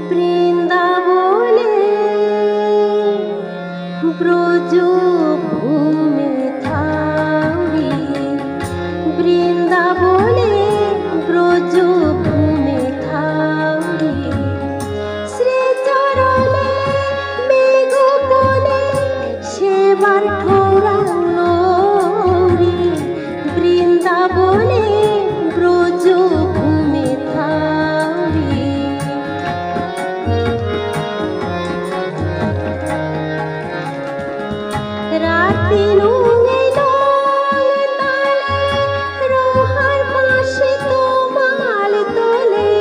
বৃন্দাবনে ব্রজ ভূমি ঠাউরি, বৃন্দাবনে ব্রজ ভূমি ঠাউরি, শ্রীচরণে মেঘবনে সেবার ঠৌরালো রে, বৃন্দাবনে ব্রজ ভূমি ঠাউরি। রাতে নুঙে নং তালে রোহার পাশে তোমাল তোলে,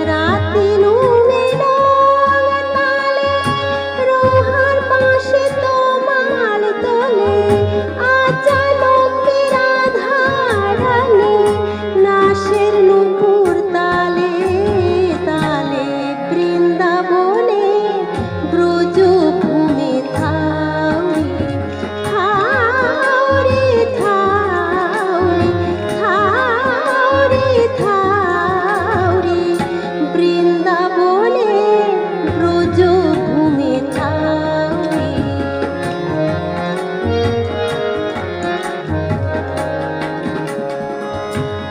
রাতে নুঙে নং তালে রোহার পাশে তোমাল তোলে, আচানকে রাধা রানী নাশের নুপুর তালে তালে, বৃন্দাবনে ব্রজ ভূমি ঠাউরি, ঠাউরি ঠাউরি ঠাউরি ঠাউরি, বৃন্দাবনে ব্রজ ভূমি ঠাউরি।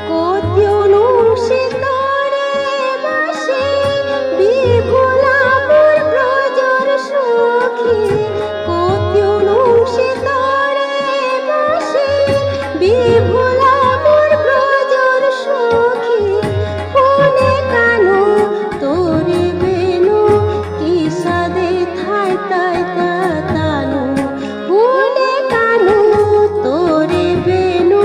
কোতি অনুষিত রে বাসে বিপুলাপুর ব্রজর সখী, কোতি অনুষিত রে বাসে বিপুলাপুর ব্রজর সখী, ফোনে কানু তোরে বেনু কি সাদে থাই তাই তানু, ফোনে কানু তোরে বেনু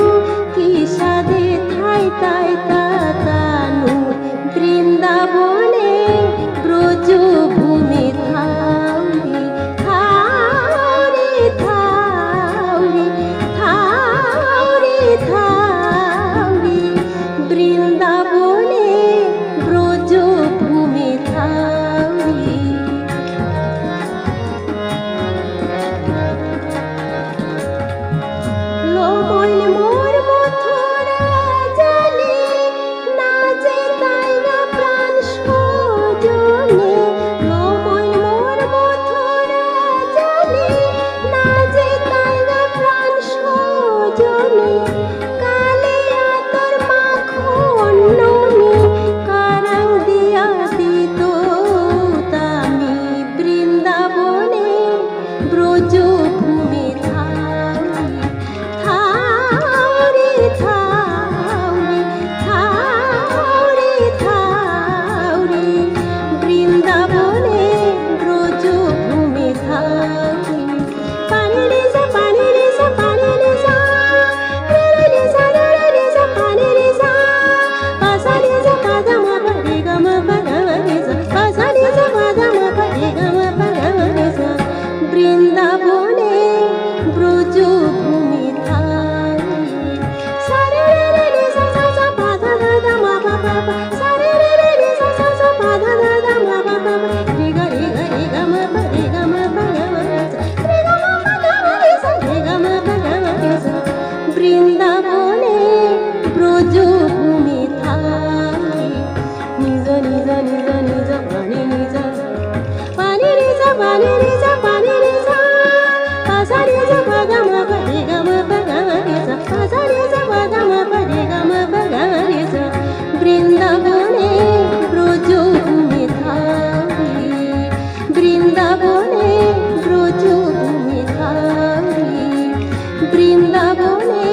কি সাদে থাই তাই তানু, বৃন্দাবনে ব্রজ ভূমি ঠাউরি, ঠাউরি ঠাউরি ঠাউরি ঠাউরি, বৃন্দাবনে ব্রজ ভূমি ঠাউরি। লোমল মোর মথুরা জানে না যে তাই না প্রাণ সজনে, লোমল মোর মথুরা জানে না যে তাই না প্রাণ সজনে, কালে আতর মাখন নমি কারাং দিয়া দিত তামি, বৃন্দাবনে ব্রজ ভূমি ঠাউরি, ঠাউরি ঠাউরি ঠাউরি ঠাউরি, বৃন্দাবনে ব্রজ ভূমি ঠাউরি। পানি রে সা পানি রে সা পানি রে সা রে রে সা রে রে সা পানি রে সা, পাসা রে সা পাদা মা পা রে গা মা পা গা রে সা, পাসা রে সা পাদা মা পা রে গা মা পা গা রে সা, বৃন্দাবনে ব্রজ ভূমি ঠাউরি। সা রে রে সা সা সা পা ধা ধা ধা মা পা পা পা, সা রে রে সা সা সা পা ধা ধা ধা মা পা পা পা, রে গা মা পা রে গা মা পা গা রে সা, রে গা মা পা গা রে সা, রে গা মা পা গা রে সা, বৃন্দাবনে ব্রজ ভূমি ঠাউরি। নিজ নিজ নিজ নিজ পানি নিজ পানি রে সা পানি রে সা পানি রে সা, পাসা রে সা পাদা মা পা রে গা মা পা গা রে সা, পাসা রে সা পাদা মা পা রে গা মা পা গা রে সা, বৃন্দাবনে ব্রজ ভূমি ঠাউরি, বৃন্দাবনে ব্রজ ভূমি ঠাউরি, বৃন্দাবনে